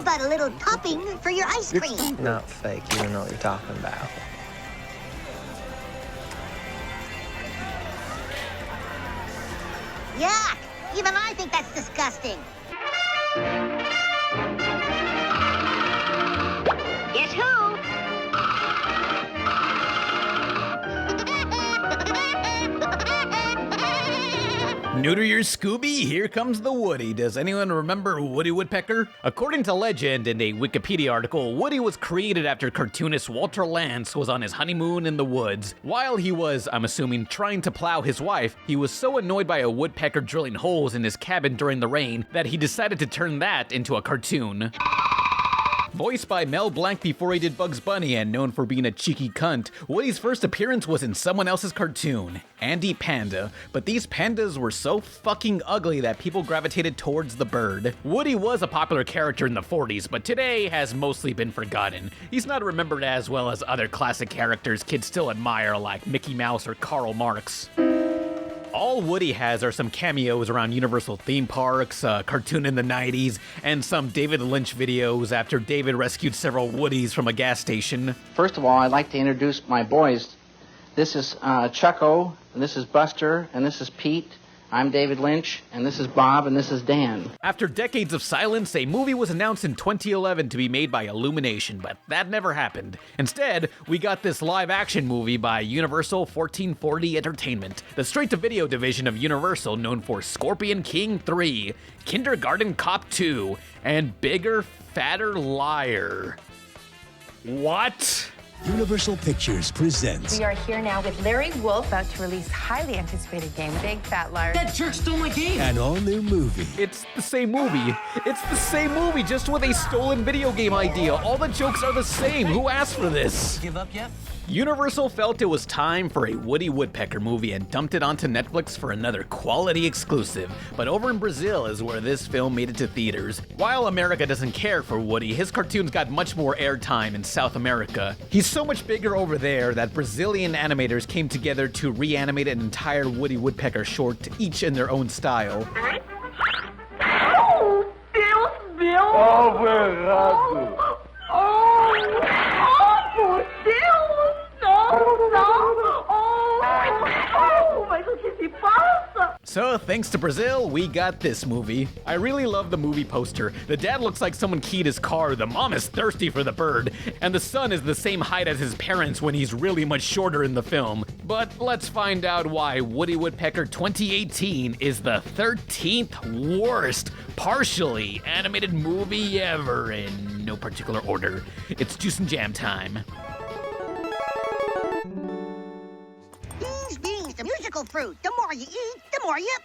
How about a little topping for your ice cream? Not fake, you don't know what you're talking about. Yuck! Even I think that's disgusting. Guess who? New to your Scooby, here comes the Woody. Does anyone remember Woody Woodpecker? According to legend and a Wikipedia article, Woody was created after cartoonist Walter Lantz was on his honeymoon in the woods. While he was, I'm assuming, trying to plow his wife, he was so annoyed by a woodpecker drilling holes in his cabin during the rain that he decided to turn that into a cartoon. Voiced by Mel Blanc before he did Bugs Bunny and known for being a cheeky cunt, Woody's first appearance was in someone else's cartoon, Andy Panda, but these pandas were so fucking ugly that people gravitated towards the bird. Woody was a popular character in the 40s, but today has mostly been forgotten. He's not remembered as well as other classic characters kids still admire like Mickey Mouse or Karl Marx. All Woody has are some cameos around Universal theme parks, a cartoon in the 90s, and some David Lynch videos after David rescued several Woodies from a gas station. First of all, I'd like to introduce my boys. This is Chucko, and this is Buster, and this is Pete. I'm David Lynch, and this is Bob, and this is Dan. After decades of silence, a movie was announced in 2011 to be made by Illumination, but that never happened. Instead, we got this live-action movie by Universal 1440 Entertainment, the straight-to-video division of Universal known for Scorpion King 3, Kindergarten Cop 2, and Bigger, Fatter Liar. What? Universal Pictures presents. We are here now with Larry Wolf, about to release highly anticipated game, Big Fat Liar. That jerk stole my game! An all-new movie. It's the same movie. It's the same movie, just with a stolen video game idea. All the jokes are the same. Who asked for this? Give up yet? Universal felt it was time for a Woody Woodpecker movie and dumped it onto Netflix for another quality exclusive. But over in Brazil is where this film made it to theaters. While America doesn't care for Woody, his cartoons got much more airtime in South America. He's so much bigger over there that Brazilian animators came together to reanimate an entire Woody Woodpecker short, each in their own style. Oh, Deus meu! Alvo errado! Por Deus! Não! Mas o que se passa? So, thanks to Brazil, we got this movie. I really love the movie poster. The dad looks like someone keyed his car, the mom is thirsty for the bird, and the son is the same height as his parents when he's really much shorter in the film. But let's find out why Woody Woodpecker 2018 is the 13th worst partially animated movie ever in no particular order. It's Juice and Jam time. Beans, the musical fruit. The more you eat, the more you...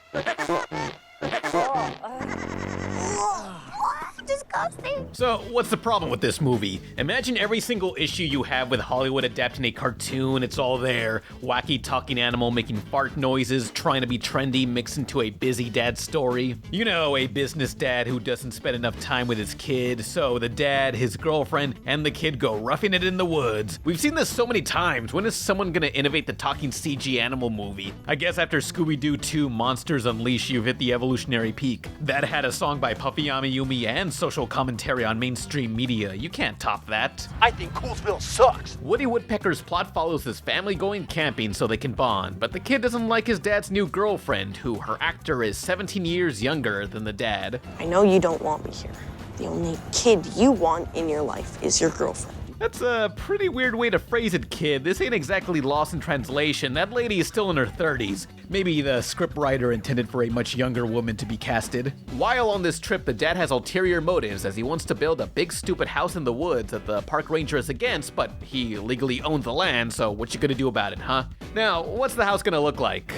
Disgusting. So, what's the problem with this movie? Imagine every single issue you have with Hollywood adapting a cartoon, it's all there. Wacky talking animal making fart noises, trying to be trendy, mixed into a busy dad story. You know, a business dad who doesn't spend enough time with his kid, so the dad, his girlfriend, and the kid go roughing it in the woods. We've seen this so many times. When is someone gonna innovate the talking CG animal movie? I guess after Scooby-Doo 2 Monsters Unleash, you've hit the evolutionary peak. That had a song by Puffy Amiyumi and social commentary on mainstream media. You can't top that. I think Coolsville sucks. Woody Woodpecker's plot follows his family going camping so they can bond, but the kid doesn't like his dad's new girlfriend, who her actor is 17 years younger than the dad. I know you don't want me here. The only kid you want in your life is your girlfriend. That's a pretty weird way to phrase it, kid. This ain't exactly lost in translation. That lady is still in her 30s. Maybe the scriptwriter intended for a much younger woman to be casted. While on this trip, the dad has ulterior motives as he wants to build a big stupid house in the woods that the park ranger is against, but he legally owns the land, so what you gonna do about it, huh? Now, what's the house gonna look like?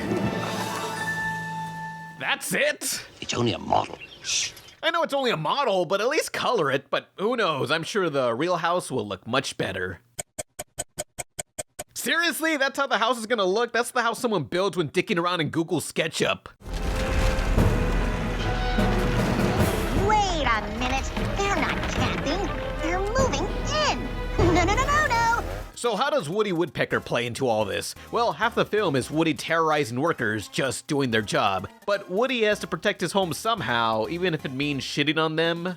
That's it? It's only a model. Shh. I know it's only a model, but at least color it, but who knows, I'm sure the real house will look much better. Seriously? That's how the house is gonna look? That's the house someone builds when dicking around in Google SketchUp. Wait a minute. They're not camping. They're moving in. No. So how does Woody Woodpecker play into all this? Well, half the film is Woody terrorizing workers just doing their job. But Woody has to protect his home somehow, even if it means shitting on them.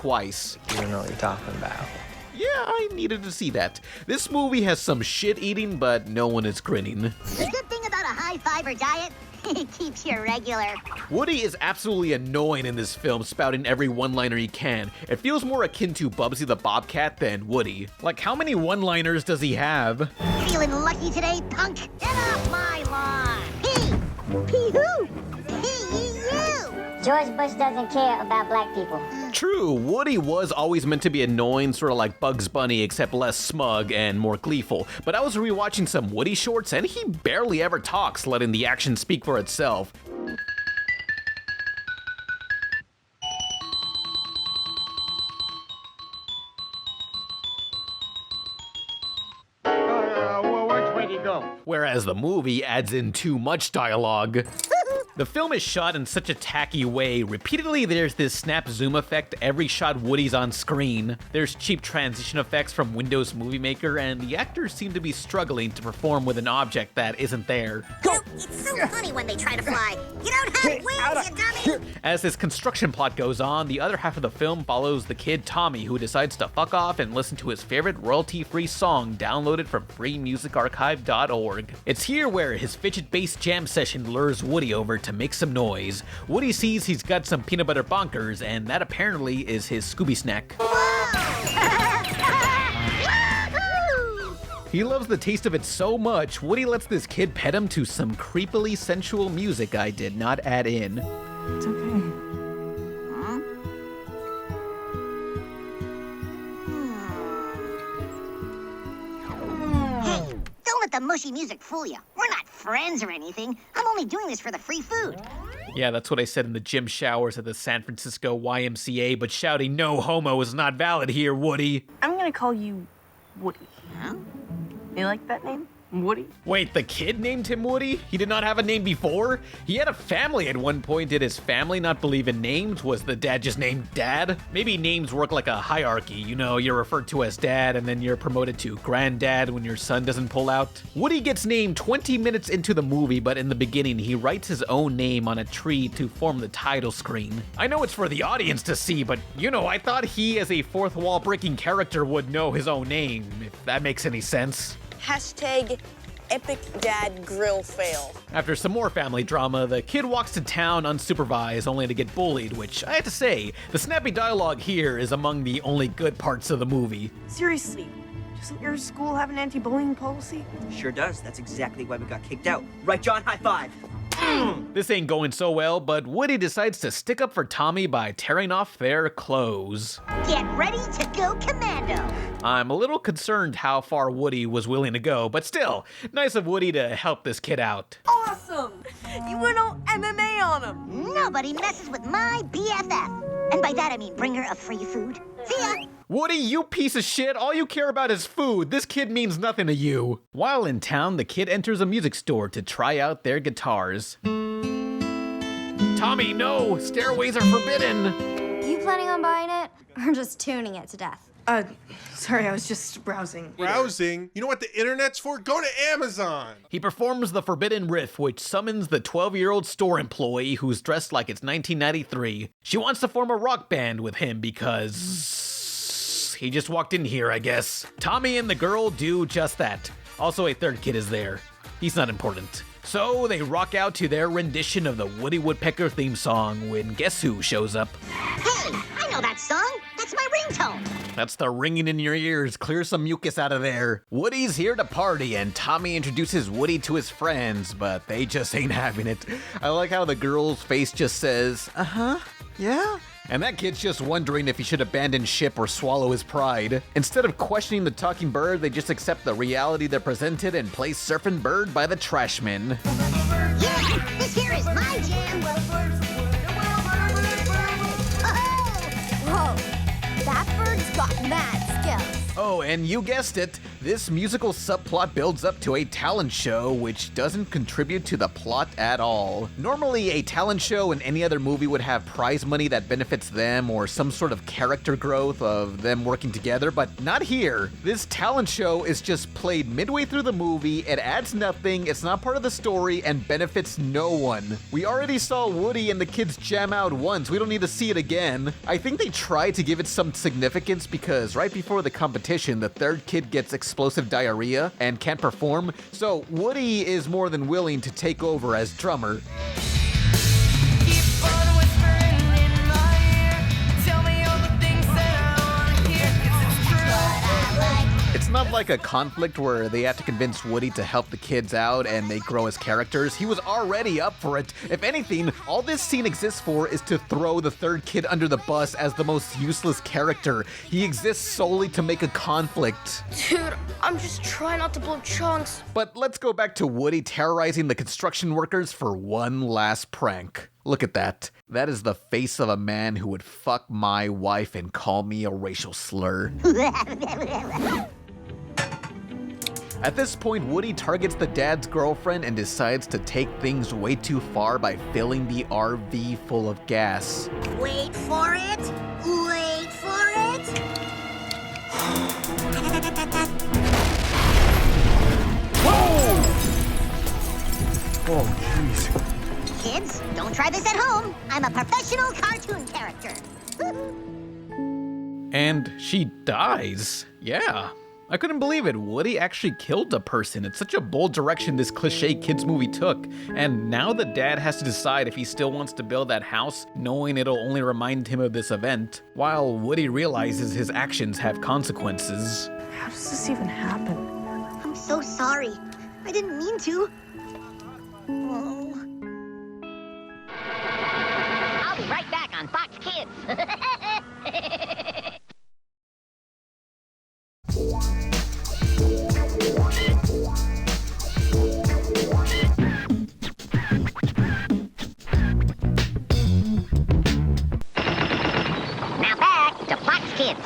twice. You don't know what you're talking about. Yeah, I needed to see that. This movie has some shit eating, but no one is grinning. The good thing about a high-fiber diet, it keeps you regular. Woody is absolutely annoying in this film, spouting every one-liner he can. It feels more akin to Bubsy the Bobcat than Woody. Like, how many one-liners does he have? Feeling lucky today, punk? Get off my lawn! Pee who? P-E-U! George Bush doesn't care about black people. True, Woody was always meant to be annoying, sort of like Bugs Bunny, except less smug and more gleeful. But I was rewatching some Woody shorts, and he barely ever talks, letting the action speak for itself. Which way do you go? Whereas the movie adds in too much dialogue. The film is shot in such a tacky way. Repeatedly, there's this snap zoom effect every shot Woody's on screen. There's cheap transition effects from Windows Movie Maker, and the actors seem to be struggling to perform with an object that isn't there. Go! It's so funny when they try to fly. You don't have wings, you dummy! As this construction plot goes on, the other half of the film follows the kid Tommy, who decides to fuck off and listen to his favorite royalty-free song downloaded from freemusicarchive.org. It's here where his fidget-based jam session lures Woody over to make some noise. Woody sees he's got some peanut butter bonkers, and that apparently is his Scooby snack. He loves the taste of it so much, Woody lets this kid pet him to some creepily sensual music I did not add in. It's okay. Hey, don't let the mushy music fool you. We're not friends or anything. I'm only doing this for the free food. Yeah, that's what I said in the gym showers at the San Francisco YMCA, but shouting no homo is not valid here, Woody. I'm gonna call you Woody. Huh? You like that name? Woody? Wait, the kid named him Woody? He did not have a name before? He had a family at one point. Did his family not believe in names? Was the dad just named Dad? Maybe names work like a hierarchy. You know, you're referred to as Dad and then you're promoted to Granddad when your son doesn't pull out. Woody gets named 20 minutes into the movie, but in the beginning, he writes his own name on a tree to form the title screen. I know it's for the audience to see, but you know, I thought he as a fourth wall breaking character would know his own name, if that makes any sense. Hashtag epic dad grill fail. After some more family drama, the kid walks to town unsupervised only to get bullied, which I have to say, the snappy dialogue here is among the only good parts of the movie. Seriously, doesn't your school have an anti-bullying policy? Sure does. That's exactly why we got kicked out. Right, John? High five. This ain't going so well, but Woody decides to stick up for Tommy by tearing off their clothes. Get ready to go commando. I'm a little concerned how far Woody was willing to go, but still, nice of Woody to help this kid out. Awesome! You went all MMA on him. Nobody messes with my BFF. And by that I mean bring her a free food. See ya! Woody, you piece of shit, all you care about is food. This kid means nothing to you. While in town, the kid enters a music store to try out their guitars. Tommy, no! Stairways are forbidden! You planning on buying it? Or just tuning it to death? Sorry, I was just browsing. Browsing? You know what the internet's for? Go to Amazon! He performs the forbidden riff, which summons the 12-year-old store employee who's dressed like it's 1993. She wants to form a rock band with him because he just walked in here, I guess. Tommy and the girl do just that. Also, a third kid is there. He's not important. So they rock out to their rendition of the Woody Woodpecker theme song when guess who shows up? Hey, I know that song. That's my ringtone. That's the ringing in your ears. Clear some mucus out of there. Woody's here to party, and Tommy introduces Woody to his friends, but they just ain't having it. I like how the girl's face just says, uh-huh, yeah? And that kid's just wondering if he should abandon ship or swallow his pride. Instead of questioning the talking bird, they just accept the reality they're presented and play Surfin' Bird by the Trashmen. Yeah, this here is my jam. Whoa, that bird's got mad skills. Oh, and you guessed it, This musical subplot builds up to a talent show, which doesn't contribute to the plot at all. Normally, a talent show in any other movie would have prize money that benefits them or some sort of character growth of them working together, but not here. This talent show is just played midway through the movie, it adds nothing, it's not part of the story, and benefits no one. We already saw Woody and the kids jam out once, we don't need to see it again. I think they tried to give it some significance because right before the competition, the third kid gets explosive diarrhea and can't perform, so Woody is more than willing to take over as drummer. It's not like a conflict where they have to convince Woody to help the kids out and they grow as characters. He was already up for it. If anything, all this scene exists for is to throw the third kid under the bus as the most useless character. He exists solely to make a conflict. Dude, I'm just trying not to blow chunks. But let's go back to Woody terrorizing the construction workers for one last prank. Look at that. That is the face of a man who would fuck my wife and call me a racial slur. At this point, Woody targets the dad's girlfriend and decides to take things way too far by filling the RV full of gas. Wait for it. Wait for it. Whoa! Oh, jeez. Kids, don't try this at home. I'm a professional cartoon character. And she dies. Yeah. I couldn't believe it. Woody actually killed a person. It's such a bold direction this cliche kids movie took. And now the dad has to decide if he still wants to build that house, knowing it'll only remind him of this event, while Woody realizes his actions have consequences. How does this even happen? I'm so sorry. I didn't mean to. Oh. I'll be right back on Fox Kids. Now back to Fox Kids.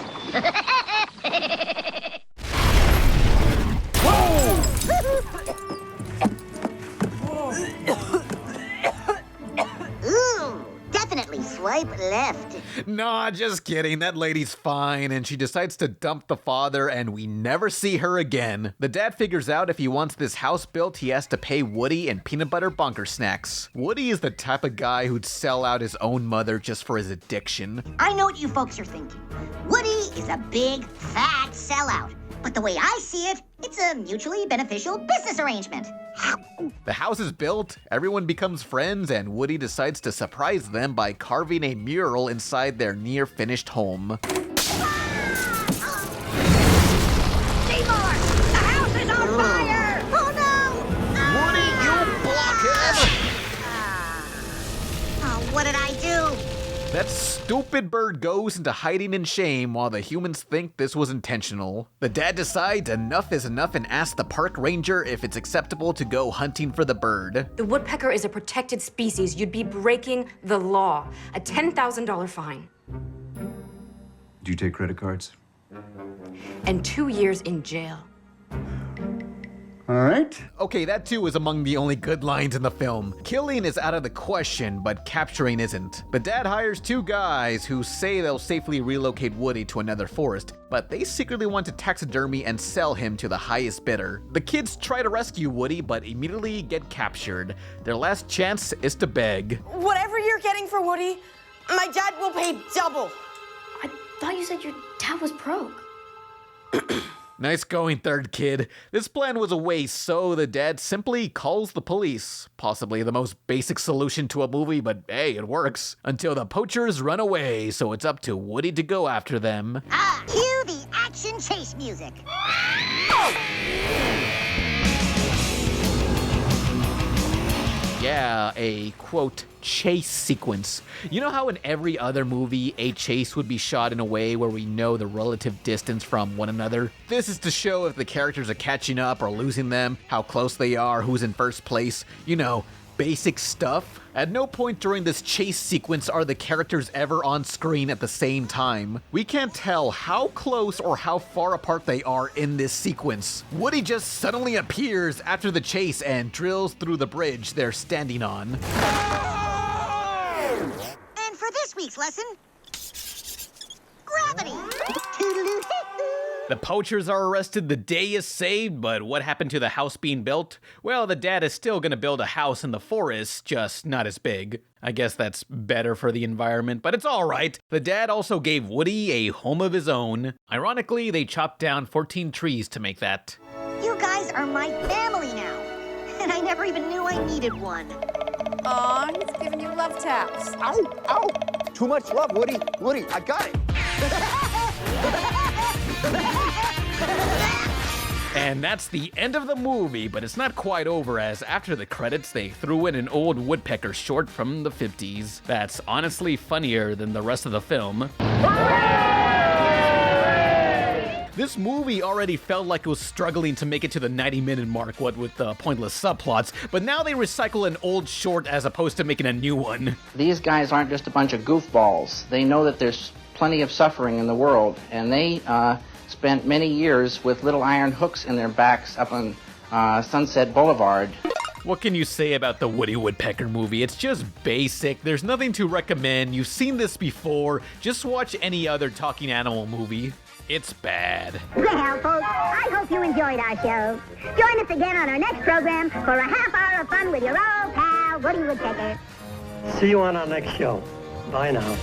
Ooh, definitely swipe left. Nah, just kidding. That lady's fine, and she decides to dump the father, and we never see her again. The dad figures out if he wants this house built, he has to pay Woody and peanut butter bunker snacks. Woody is the type of guy who'd sell out his own mother just for his addiction. I know what you folks are thinking. Woody is a big, fat sellout. But the way I see it, it's a mutually beneficial business arrangement. The house is built, everyone becomes friends, and Woody decides to surprise them by carving a mural inside their near-finished home. Seymour! The house is on fire! Oh no! Woody, you blockhead! Oh, what did I do? That stupid bird goes into hiding in shame while the humans think this was intentional. The dad decides enough is enough and asks the park ranger if it's acceptable to go hunting for the bird. The woodpecker is a protected species. You'd be breaking the law. A $10,000 fine. Do you take credit cards? And 2 years in jail. All right. Okay, that too is among the only good lines in the film. Killing is out of the question, but capturing isn't. The dad hires two guys who say they'll safely relocate Woody to another forest, but they secretly want to taxidermy and sell him to the highest bidder. The kids try to rescue Woody, but immediately get captured. Their last chance is to beg. Whatever you're getting for Woody, my dad will pay double. I thought you said your dad was broke. Nice going, third kid. This plan was a waste, so the dad simply calls the police. Possibly the most basic solution to a movie, but hey, it works. Until the poachers run away, so it's up to Woody to go after them. Ah, cue the action chase music. Yeah, a, quote, chase sequence. You know how in every other movie, a chase would be shot in a way where we know the relative distance from one another? This is to show if the characters are catching up or losing them, how close they are, who's in first place, you know, basic stuff. At no point during this chase sequence are the characters ever on screen at the same time. We can't tell how close or how far apart they are in this sequence. Woody just suddenly appears after the chase and drills through the bridge they're standing on. And for this week's lesson, gravity. Toodaloo. The poachers are arrested, the day is saved, but what happened to the house being built? Well, the dad is still gonna build a house in the forest, just not as big. I guess that's better for the environment, but it's alright. The dad also gave Woody a home of his own. Ironically, they chopped down 14 trees to make that. You guys are my family now, and I never even knew I needed one. Aw, he's giving you love taps. Ow! Ow! Too much love, Woody. Woody, I got it. And that's the end of the movie, but it's not quite over, as after the credits they threw in an old Woodpecker short from the 50s. That's honestly funnier than the rest of the film. This movie already felt like it was struggling to make it to the 90-minute mark, what with the pointless subplots, but now they recycle an old short as opposed to making a new one. These guys aren't just a bunch of goofballs. They know that there's plenty of suffering in the world, and they spent many years with little iron hooks in their backs up on Sunset Boulevard. What can you say about the Woody Woodpecker movie? It's just basic. There's nothing to recommend. You've seen this before. Just watch any other talking animal movie. It's bad. Well, folks, I hope you enjoyed our show. Join us again on our next program for a half hour of fun with your old pal, Woody Woodpecker. See you on our next show. Bye now.